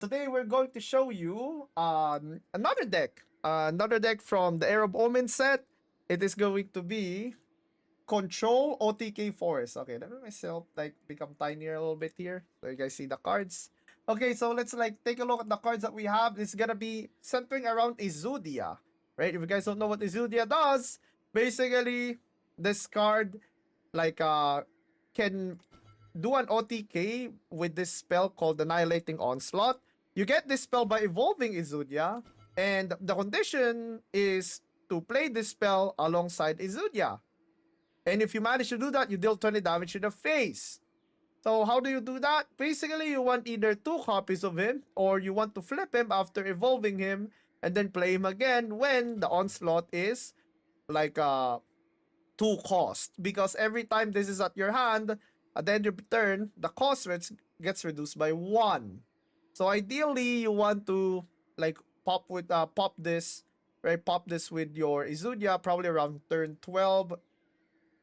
today we're going to show you another deck from the Arab Omen set. It is going to be Control OTK Forest. Okay, let me myself like become tinier a little bit here so you guys see the cards. Okay, so let's like take a look at the cards that we have. It's gonna be centering around Izudia, right? If you guys don't know what Izudia does, basically this card like can do an OTK with this spell called Annihilating Onslaught. You get this spell by evolving Izudia, and the condition is to play this spell alongside Izudia. And if you manage to do that, you deal 20 damage to the face. So how do you do that? Basically, you want either 2 copies of him, or you want to flip him after evolving him, and then play him again when the onslaught is like 2 cost. Because every time this is at your hand, at the end of your turn, the cost rate gets reduced by 1. So ideally, you want to like pop this, right? Pop this with your Izudia probably around turn 12,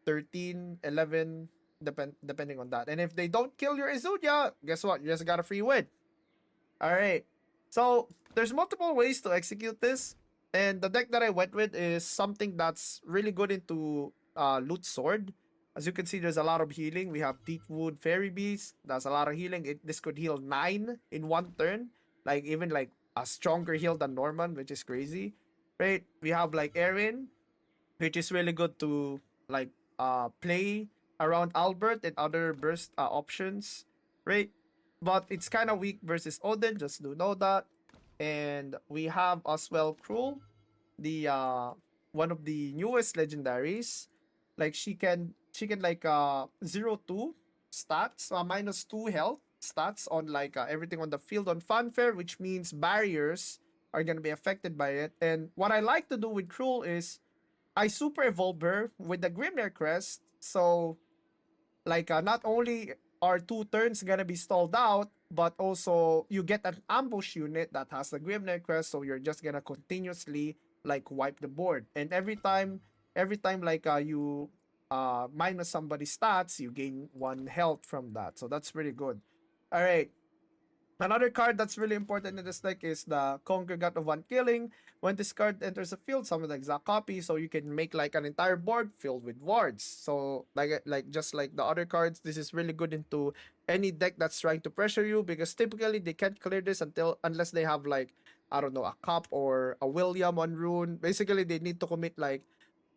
13, 11, depending on that. And if they don't kill your Izudia, guess what? You just got a free win. Alright. So there's multiple ways to execute this. And the deck that I went with is something that's really good into Loot Sword. As you can see, there's a lot of healing. We have Deepwood Fairy Beast. That's a lot of healing. This could heal 9 in 1 turn. Like even like a stronger heal than Norman, which is crazy. Right? We have like Erin, which is really good to like play around Albert and other burst options, right? But it's kind of weak versus Odin, just do know that. And we have as well Cruel, the one of the newest legendaries. Like she can like 0-2 stats, -2 health stats on like everything on the field on fanfare, which means barriers are gonna be affected by it. And what I like to do with Cruel is I super evolve her with the Grimnir Crest. So like not only are 2 turns gonna be stalled out, but also you get an ambush unit that has the Grimnir Crest, so you're just gonna continuously like wipe the board. And every time like you minus somebody's stats, you gain 1 health from that. So that's pretty good. Alright. Another card that's really important in this deck is the Conquer God of One Killing. When this card enters the field, summon the exact copy, so you can make like an entire board filled with wards. So like just like the other cards, this is really good into any deck that's trying to pressure you, because typically they can't clear this unless they have like, I don't know, a Cup or a William on Rune. Basically, they need to commit like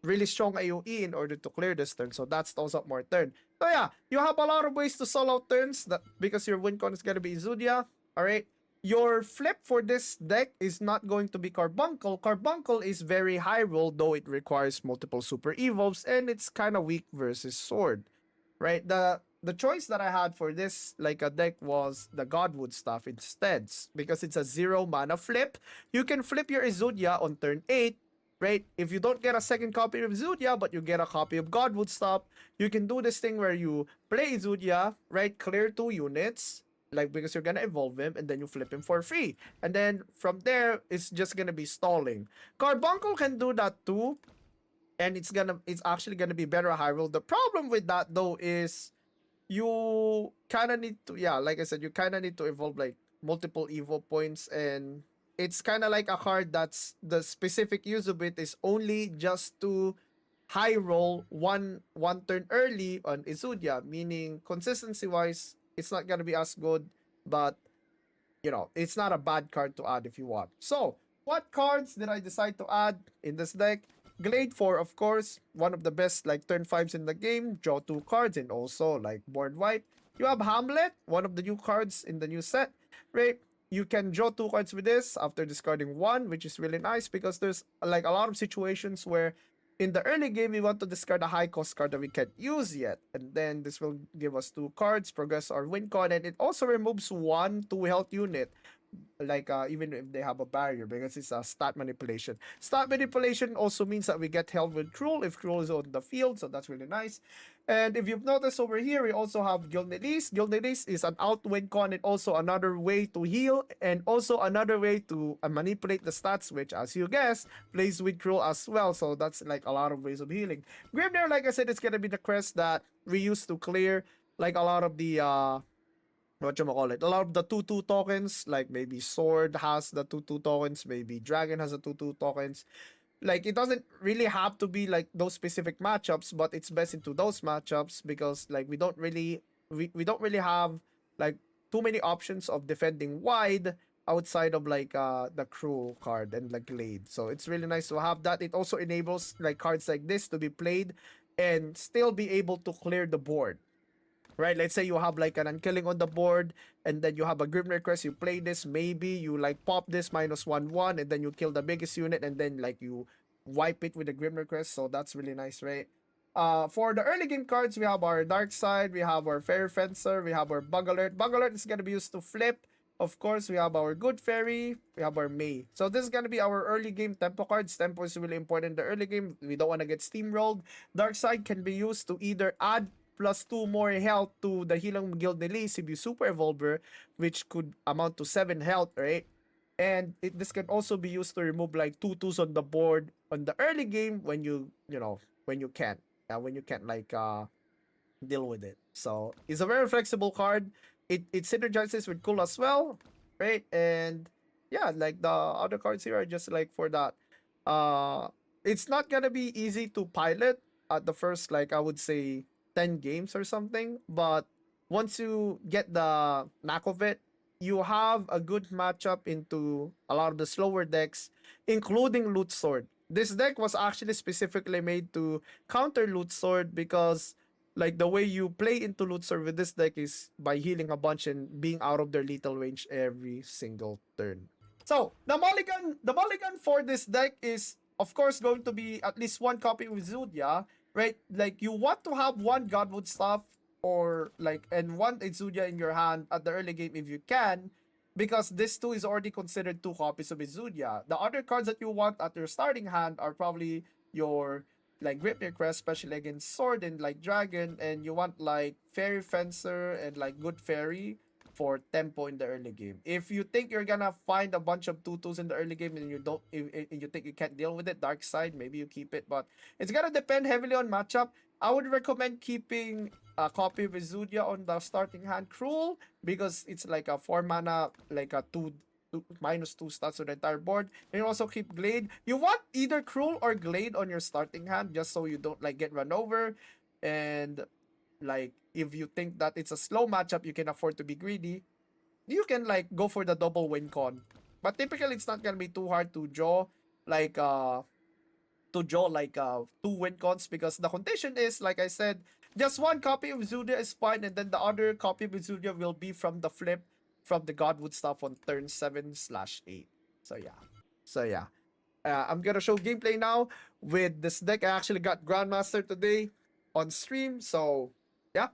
really strong AoE in order to clear this turn. So that stalls up more turn. So yeah, you have a lot of ways to solo out turns that because your win con is gonna be Izudia. Alright. Your flip for this deck is not going to be Carbuncle. Carbuncle is very high roll, though it requires multiple super evolves, and it's kind of weak versus sword. Right? The choice that I had for this like a deck was the Godwood stuff instead, because it's a 0 mana flip. You can flip your Izudia on turn 8, right? If you don't get a second copy of Izudia, but you get a copy of Godwood stuff, you can do this thing where you play Izudia, right? Clear 2 units, like because you're gonna evolve him, and then you flip him for free. And then from there, it's just gonna be stalling. Carbuncle can do that too, and it's actually gonna be better high roll. The problem with that though is you kind of need to, yeah, like I said, you kind of need to evolve like multiple evo points, and it's kind of like a card that's the specific use of it is only just to high roll one turn early on Izudia, meaning consistency wise it's not gonna be as good, but it's not a bad card to add if you want. So what cards did I decide to add in this deck? Glade 4, of course, one of the best like turn 5s in the game. Draw 2 cards and also like board wipe. You have Hamlet, one of the new cards in the new set, right? You can draw 2 cards with this after discarding 1, which is really nice because there's like a lot of situations where in the early game we want to discard a high cost card that we can't use yet, and then this will give us 2 cards, progress our win con, and it also removes 1 2 health unit, like even if they have a barrier, because it's a stat manipulation. Stat manipulation also means that we get held with Cruel if Cruel is on the field, so that's really nice. And if you've noticed over here, we also have Gilnelis. Gilnelis is an outwin con and also another way to heal, and also another way to manipulate the stats, which, as you guess, plays with Cruel as well. So that's like a lot of ways of healing. Grimnir, like I said, it's gonna be the crest that we use to clear like a lot of the whatchamacallit, a lot of the 2/2 tokens, like maybe Sword has the 2/2 tokens, maybe Dragon has the 2/2 tokens. Like it doesn't really have to be like those specific matchups, but it's best into those matchups because like we don't really have like too many options of defending wide outside of like the Cruel card and like Glade. So it's really nice to have that. It also enables like cards like this to be played and still be able to clear the board, right? Let's say you have like an unkilling on the board, and then you have a Grim Request. You play this, maybe you like pop this -1/1, and then you kill the biggest unit, and then like you wipe it with the Grim Request. So that's really nice, right? For the early game cards, we have our Dark Side, we have our Fairy Fencer, we have our Bug Alert. Bug Alert is gonna be used to flip. Of course, we have our Good Fairy, we have our May. So this is gonna be our early game tempo cards. Tempo is really important in the early game. We don't want to get steamrolled. Dark Side can be used to either add +2 more health to the Hilang Guild Nili if you Super Evolver, which could amount to 7 health, right? And this can also be used to remove like 2/2s on the board on the early game when when you can't like deal with it. So it's a very flexible card. It synergizes with cool as well, right? And yeah, like the other cards here are just like for that. Uh, it's not gonna be easy to pilot at the first, like I would say 10 games or something, but once you get the knack of it, you have a good matchup into a lot of the slower decks, including Loot Sword. This deck was actually specifically made to counter Loot Sword because like the way you play into Loot Sword with this deck is by healing a bunch and being out of their lethal range every single turn. So the mulligan for this deck is of course going to be at least one copy with Zudia, right? Like you want to have one Godwood staff or like and one Exudia in your hand at the early game if you can, because this two is already considered two copies of Exudia. The other cards that you want at your starting hand are probably your like Grip Request, especially against Sword and like Dragon, and you want like Fairy Fencer and like Good Fairy for tempo in the early game. If you think you're gonna find a bunch of 2/2s in the early game and you don't, if you think you can't deal with it, Dark Side, maybe you keep it, but it's gonna depend heavily on matchup. I would recommend keeping a copy of Exudia on the starting hand. Cruel, because it's like a 4 mana, like a 2 stats to the entire board. And you also keep Glade. You want either Cruel or Glade on your starting hand just so you don't like get run over. And like if you think that it's a slow matchup, you can afford to be greedy, you can like go for the double win con. But typically it's not gonna be too hard to draw like two win cons, because the condition is, like I said, just one copy of Zudia is fine, and then the other copy of Zudia will be from the flip from the Godwood stuff on turn 7/8. So yeah. So yeah. I'm gonna show gameplay now with this deck. I actually got Grandmaster today on stream. So yeah.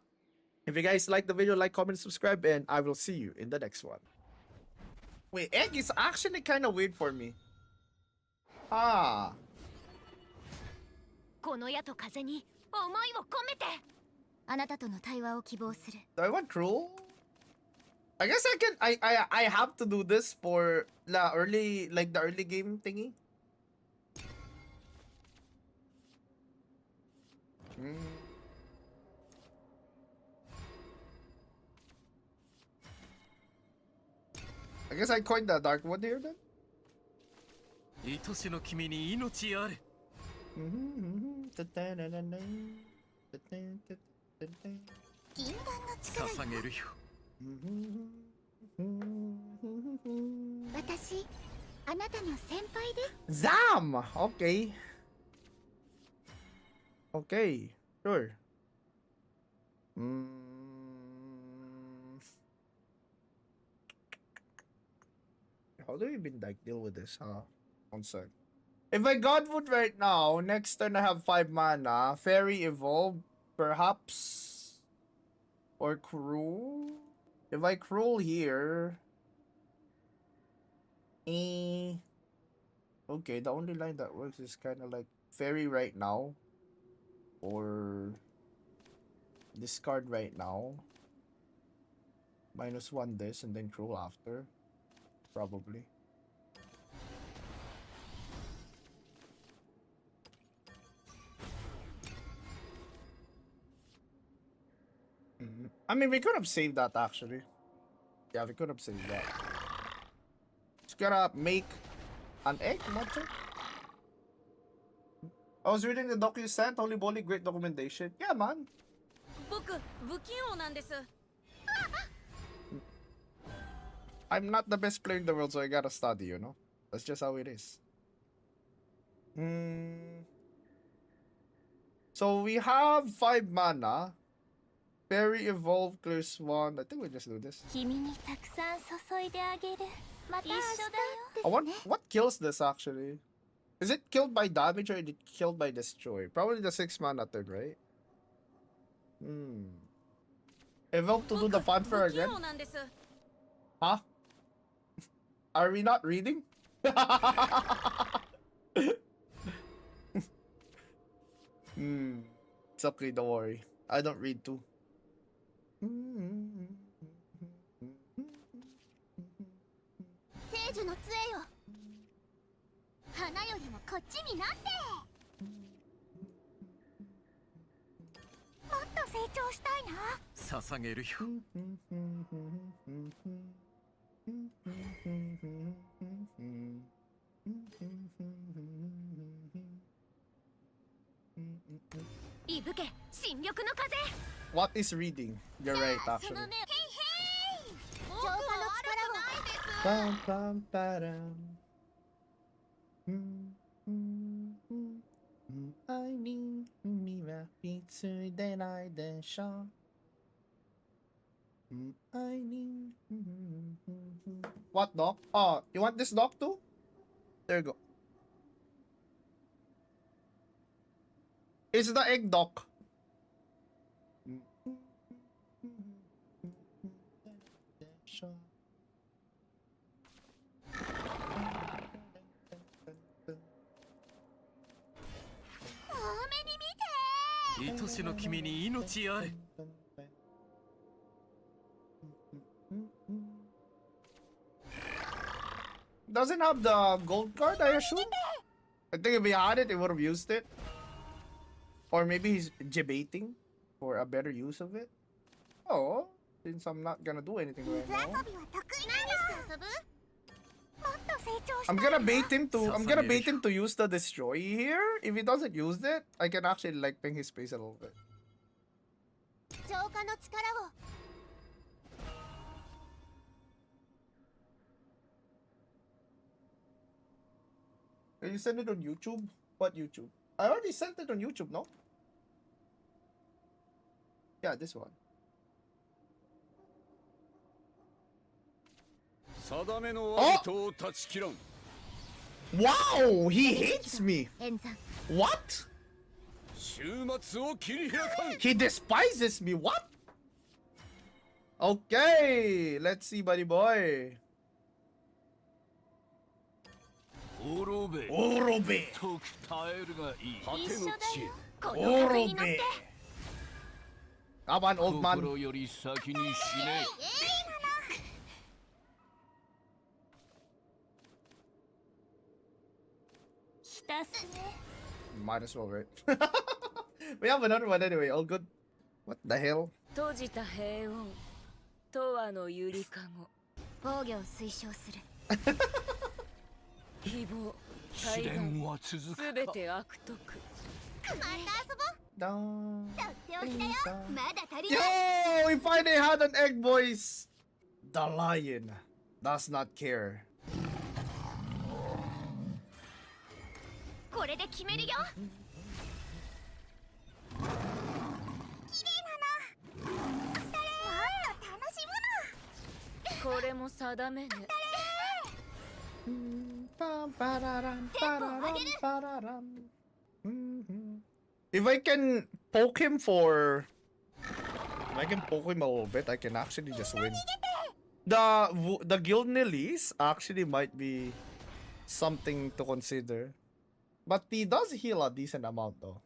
If you guys like the video, like, comment, subscribe, and I will see you in the next one. Wait, egg is actually kind of weird for me. Ah. この矢と風に思いを込めてあなたとの対話を希望する Do I want Cruel? I guess I have to do this for the early game thingy. I guess I coined the Dark Wood here then. 愛しの君に命あれ 禁断の力捧げるよ 私あなたの先輩です Zam! Okay. Okay. Sure. How do we even like deal with this, huh? One sec. If I Godwood right now, next turn I have 5 mana. Fairy Evolve, perhaps. Or Cruel. If I Cruel here. Okay, the only line that works is kind of like Fairy right now. Or discard right now. -1 this and then Cruel after. Probably. I mean, we could have saved that actually. Yeah, we could have saved that. Just gotta make an egg, monster. I was reading the doc you sent. Holy moly, great documentation. Yeah, man. 僕不器用なんです。 I'm not the best player in the world, so I gotta study, you know? That's just how it is. So we have 5 mana. Fairy Evolve clears 1. I think we just do this. 君にたくさん注いであげる。また明日だよ。 What kills this actually? Is it killed by damage or is it killed by destroy? Probably the 6 mana third, right? Evoke to do the fanfare again? Huh? Are we not reading? It's okay, don't worry. I don't read too. 聖樹の杖よ。花よりもこっちになって。もっと成長したいな。捧げるよ。いぶけ、新緑の風。 What is reading? You're right, そ actually. の目。へいへい。浄化の力を。 Bam, bam, ba-dam. I need me a pizza, then I then shop. I need. What doc? Oh, you want this doc too? There you go. It's the egg doc. Doesn't have the gold card, I assume? I think if he had it, he would have used it. Or maybe he's debating for a better use of it. Oh, since I'm not gonna do anything right now. I'm gonna bait him to use the destroy here. If he doesn't use it, I can actually like ping his space a little bit. 浄化の力を。 Can you send it on YouTube? What YouTube? I already sent it on YouTube, no? Yeah, this one. 定めのアビトを断ち切らん。 Wow, he hates me. 演算。 What? 終末を切り開かん。 He despises me. What? Okay, let's see, buddy boy. 滅べ。 Orobe. とく耐えるがいい。果て一緒だよの地へ。。この風に乗っ Orobe. て。 Come on, old man. 心より先に死ね。ひたすね。 Might as well, right? We have another one anyway. All good. What the hell? 閉じた平穏永遠のゆりかご防御を推奨する。希望試練は続くすべて悪徳また遊ぼう。 Down. とっておきだよ。まだ足りない。 Yo, we finally had an egg, boys. The lion does not care. これで決めるよ。綺麗なの。もっと楽しむの。これも定めね If I can poke him for, if I can poke him a little bit, I can actually just win. The guild Nillies actually might be something to consider, but he does heal a decent amount though.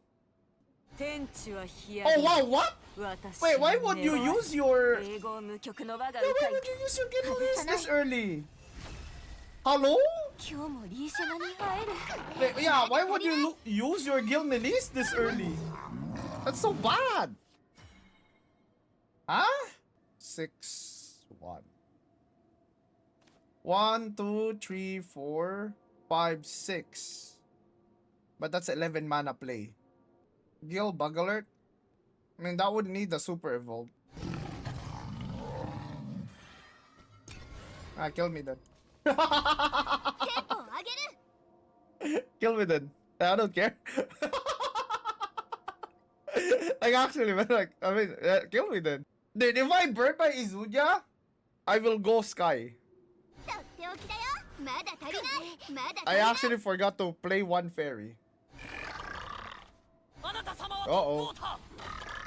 天地は冷や Oh wow, what? 私 Wait, why would you use your? 英語無曲の我が Why 歌い would you use your guild Nillies this early? Hello? 今日もリーシャナに会える。 Wait, yeah, why would you use your guild Nillies this early? That's so bad. Huh? 6-1. 1, 2, 3, 4, 5, 6. But that's 11 mana play. Gil Bug Alert. I mean, that would need the super evolve. Ah, kill me then. テンポを上げる Kill me then. I don't care. Like actually, man, like I mean, kill me then. Dude, if I burn my Izuya, I will go Sky. とっておきだよまだ足りないまだ足 I りない actually forgot to play one fairy. あなた様は Uh-oh. トッ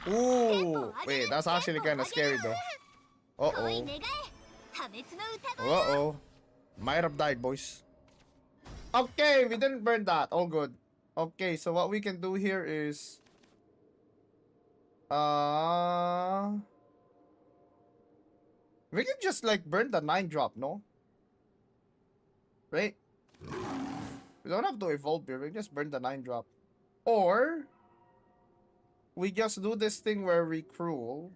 プオータ Ooh, wait, that's actually kind of scary though. 恋 Uh-oh. 願え破滅の歌声 Uh-oh. Might have died, boys. Okay, we didn't burn that. All good. Okay, so what we can do here is... We can just, like, burn the 9-drop, no? Right? We don't have to evolve here. We can just burn the 9-drop. Or... We just do this thing where we cruel.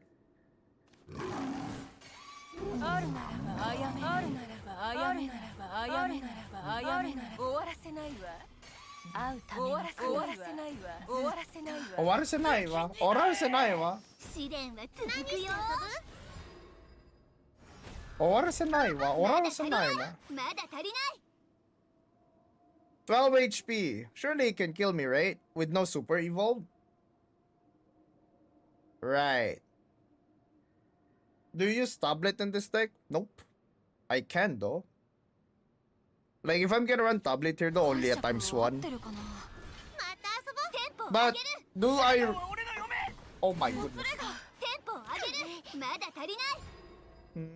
あるならばあやめあるならばあやめならばあやめならばあやめならば終わらせないわ会うために終わらせないわ終わらせないわ終わらせないわ。終わらせないわ。試練は続くよ終わらせないわ。終わらせないわ。まだ足りない 12 HP. Surely he can kill me, right? With no super evolve? Right. Do you use tablet in this deck? Nope. I can though. Like if I'm gonna run tablet here though, only at times 1. また遊ぼうテンポを上 But げる do I... 俺の嫁 Oh my goodness. テンポを上げるまだ足りない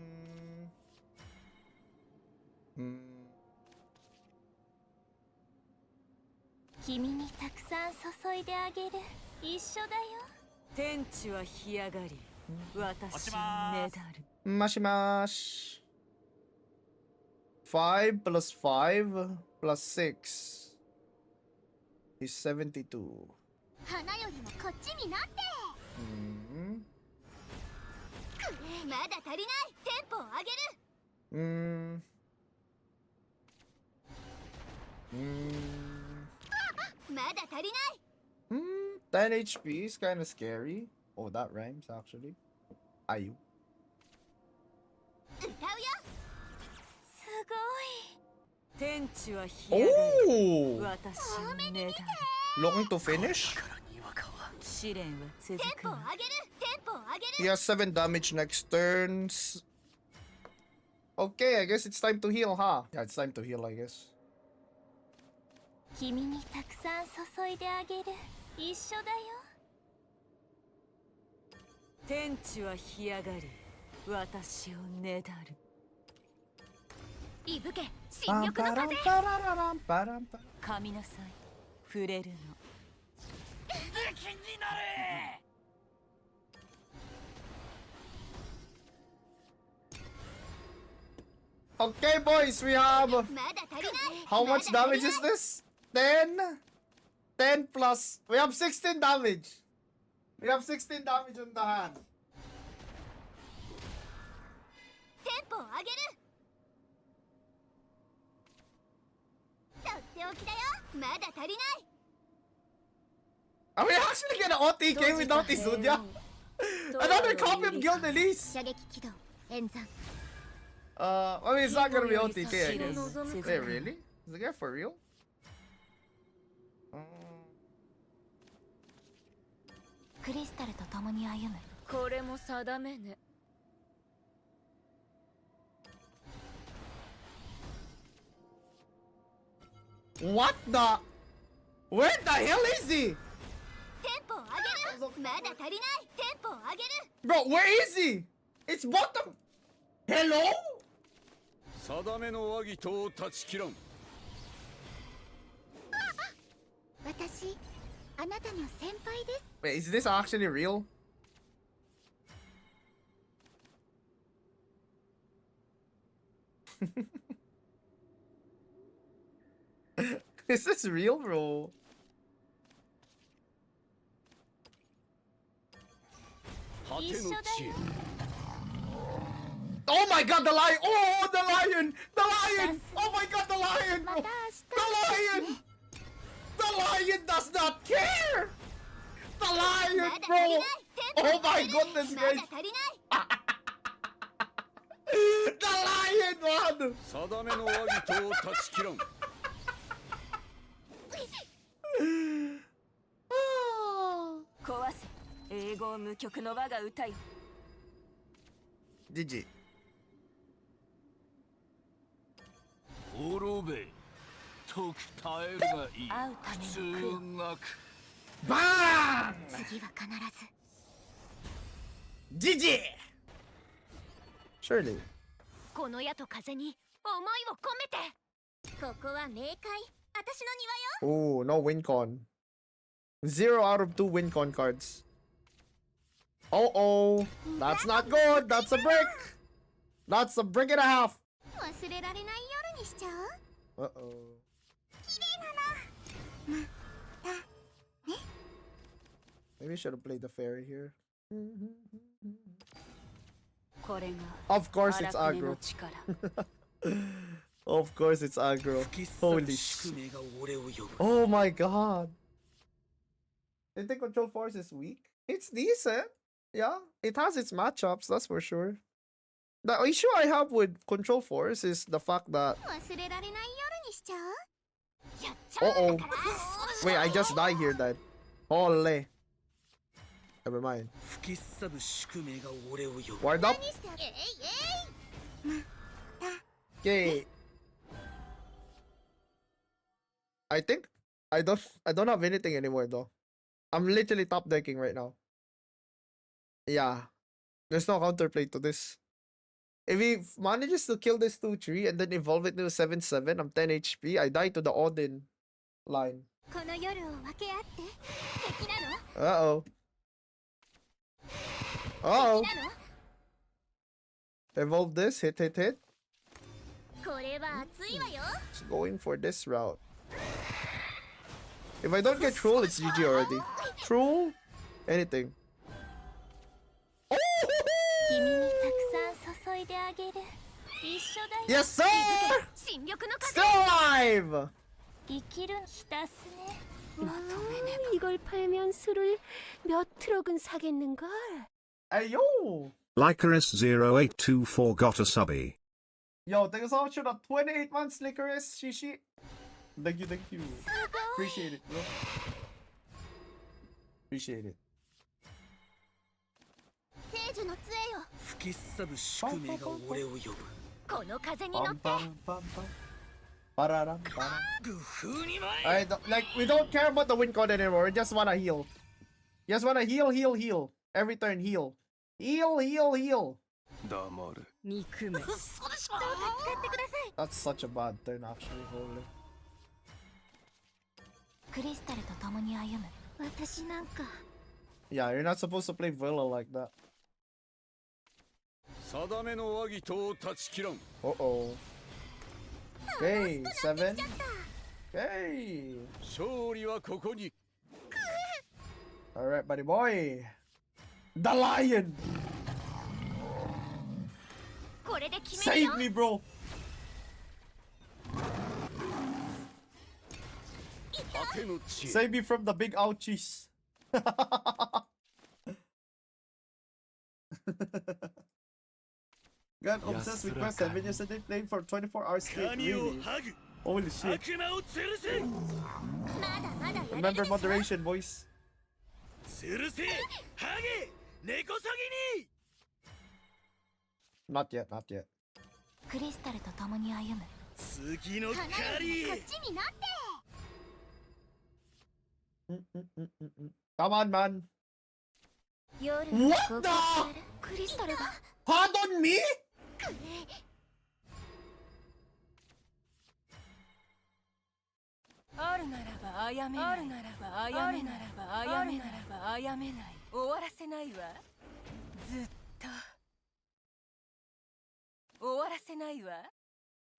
Hmm. 君にたくさん注いであげる一緒だよ天地は干上がり私をねだる Mashimash. 5 plus 5 plus 6 is 72. 花よりもこっちになって Hmm. まだ足りないテンポを上げる Hmm. Hmm. まだ足りない 10 HP is kind of scary. Oh, that rhymes actually. Ayu. 歌うよすごい天地は干上がり Oh! 私をねだる Looking to finish? にわかは試練は続テンくポを上げるテンポを上げ He る has 7 damage next turns. Okay, I guess it's time to heal, huh? Yeah, it's time to heal, I guess. 君にたくさん注いであげる一緒だよ天地は干上がり私をねだるいぶけ新緑の風 Pam-pam-pam-pam-pam-pam. 噛みなさい触れるの気になれ Okay, boys, we have... まだ足りない How much damage is this? 10? 10 plus... We have 16 damage. We have 16 damage on the hand. テンポを上げるとっておきだよまだ足りない Are we actually gonna OTK without Izuya? Another copy of Guild Elise! 射撃起動演算 I mean, it's not gonna be OTK, I guess. Wait, really? Is the guy for real? Mm. クリスタルと共に歩むこれも定めね What the? Where the hell is he? テンポを上げるまだ足りないテンポを上げる Bro, where is he? It's bottom. Hello? 定めの和議とを断ち切らん私あなたの先輩です Wait, is this actually real? Is this real, bro? Oh my god, the lion! Oh, the lion! The lion! Oh my god, the lion! また The lion! The lion does not care! The ま lion, だ足り bro! ないテンポ Oh my goodness, まだ guys! 足りない The lion, man! 定めの和議とを断ち切らん。壊せ英語無曲の我が歌よ GG. 滅べとく耐えるがいい会うた普めの苦労通なく Bang! 次は必ず GG! Surely. この矢と風に思いを込めてここは冥界私の庭よ Oh, no win con. 0 out of 2 win con cards. Oh, that's not good. That's a brick. That's a brick and a half. 忘れられない夜にしちゃう Uh-oh. 綺麗なの Maybe I should have played the fairy here. これが Of course it's 荒くねの aggro. 力 Of course it's aggro. Holy shit. 命が俺を呼ぶ。 Oh my god. You think Control Force is weak? It's decent. Yeah, it has its matchups, that's for sure. The issue I have with Control Force is the fact that... 忘れられない夜にしちゃうやっちゃう Uh-oh. んだから Wait, I just died here then. Holy. Never mind. 吹きすさぶ宿命が俺を呼ぶ。 Ward up. 何してOkay. I think I don't have anything anymore though. I'm literally top decking right now. Yeah. There's no counterplay to this. If he manages to kill this 2-3 and then evolve it to 7-7, I'm 10 HP, I die to the Odin line. この夜を分け合って敵なの Uh-oh. Uh-oh. 敵なの Evolve this, hit, hit, hit. これは熱いわよ Just going for this route. If I don't get Troll, it's GG already. Troll? Anything. Oh! 君にたくさん注いであげる一緒だよ Yes, sir! 新緑の風 Still alive! 生きる浸すね 이걸 팔면 술을 몇 트럭은 사겠는걸 Hey, yo! Lycaris 0824 got a subby. Yo, thank you so much for the 28 months, Licorice, Shishi. Thank you, thank you. Appreciate it, bro. Appreciate it. 聖樹の杖よ吹きすさぶ宿命が俺を呼ぶ。この風に乗 Bum, って bum, bum, bum. Pararam, pararam. グフにまい。 Alright, like, we don't care about the win code anymore. We just wanna heal. Just wanna heal, heal, heal. Every turn, heal. Heal, heal, heal. 黙る憎めどうか使ってください That's such a bad turn, actually. Holy. クリスタルと共に歩む私なんか Yeah, you're not supposed to play Villa like that. 定めの和議とを断ち切らん。 Uh-oh. Okay, 7. Okay. 勝利はここに。 Alright, buddy boy. The lion! これで決めるよ Save me, bro! 果ての地へ。 Save me from the big ouchies. Got obsessed with Quest 7 yesterday, playing for 24 hours straight. 神を Really? ハグ。 Holy shit. 悪魔を吊るせ。まだまだやれる Remember でしょ moderation, boys. 吊るせ。ハゲ。根こそぎに。 Not yet, not yet. クリスタルと共に歩む次の花よ狩りへ。りこっちになって Come on, man. 夜 What ここ the? からクリスタルが Pardon me? あるならばあやめないあるならばあやめならばあやめならばあやめない終わらせないわずっと終わらせないわ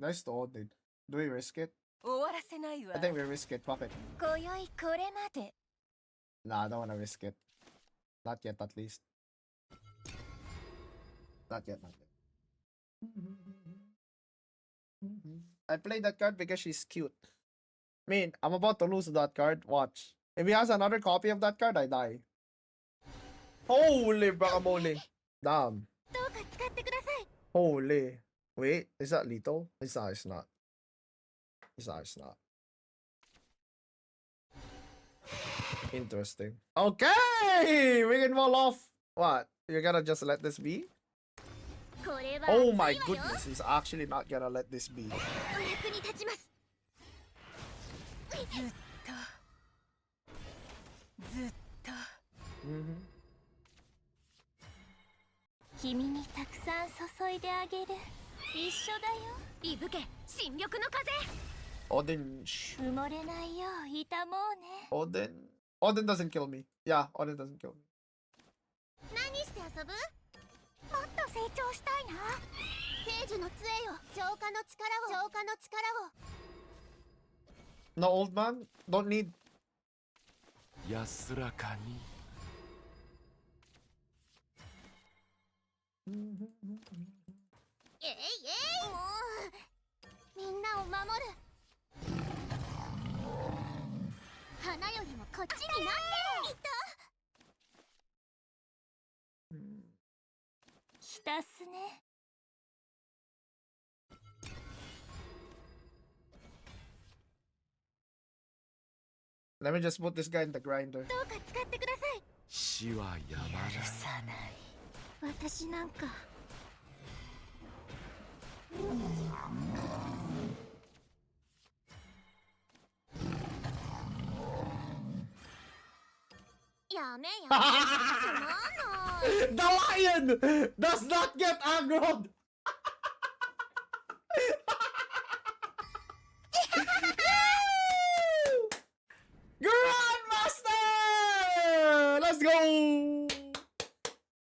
Nice to all, dude. Do we risk it? 終わらせないわ I think we risk it. Fuck it. 今宵これまで Nah, I don't wanna risk it. Not yet, at least. Not yet, not yet. I played that card because she's cute. I mean, I'm about to lose that card. Watch. If he has another copy of that card, I die. Holy guacamole. Damn. どうか使ってください。 Holy. Wait, is that lethal? It's not, it's not. It's not, it's not. Interesting. Okay! We can roll off. What? You're gonna just let this be? これは Oh my 熱いわよ。 goodness, he's actually not gonna let this be. お役に立ちます。ずっと Mhm. 君にたくさん注いであげる。一緒だよ。伊吹新緑の風。 Odin. 埋もれないよういたもうね。 Odin. Odin doesn't kill me. Yeah, Odin doesn't kill me. 何して遊ぶ？もっと成長したいな。聖樹の杖よ。浄化の力を。 No, old man. Don't need. 安らかに。えいえい。もうみんなを守る。花よりもこっちになって。いた。浸すね。 Let me just put this guy in the grinder. どうか使ってください。死はやまない。私なんか。やめやめ。つまんない。 The lion does not get aggroed. Grandmaster! Let's go!